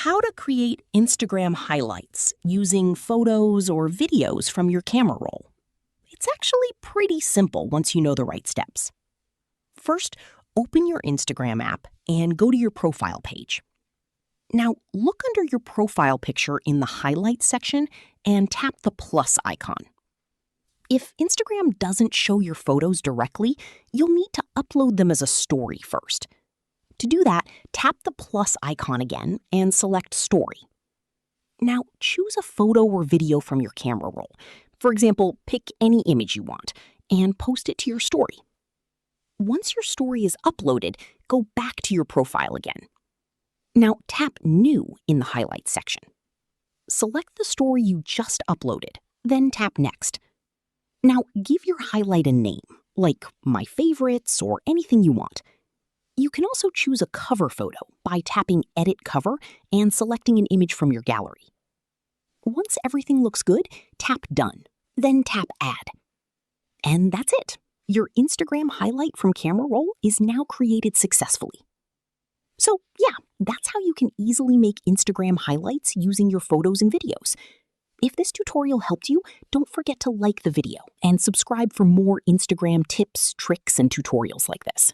how to create Instagram highlights using photos or videos from your camera roll. It's actually pretty simple once you know the right steps. First, open your Instagram app and go to your profile page. Now, look under your profile picture in the Highlights section and tap the plus icon. If Instagram doesn't show your photos directly, you'll need to upload them as a story first. To do that, tap the plus icon again and select Story. Now, choose a photo or video from your camera roll. For example, pick any image you want and post it to your story. Once your story is uploaded, go back to your profile again. Now, tap New in the Highlights section. Select the story you just uploaded, then tap Next. Now, give your highlight a name, like My Favorites or anything you want. You can also choose a cover photo by tapping Edit Cover and selecting an image from your gallery. Once everything looks good, tap Done, then tap Add. And that's it. Your Instagram highlight from camera roll is now created successfully. So yeah, that's how you can easily make Instagram highlights using your photos and videos. If this tutorial helped you, don't forget to like the video and subscribe for more Instagram tips, tricks, and tutorials like this.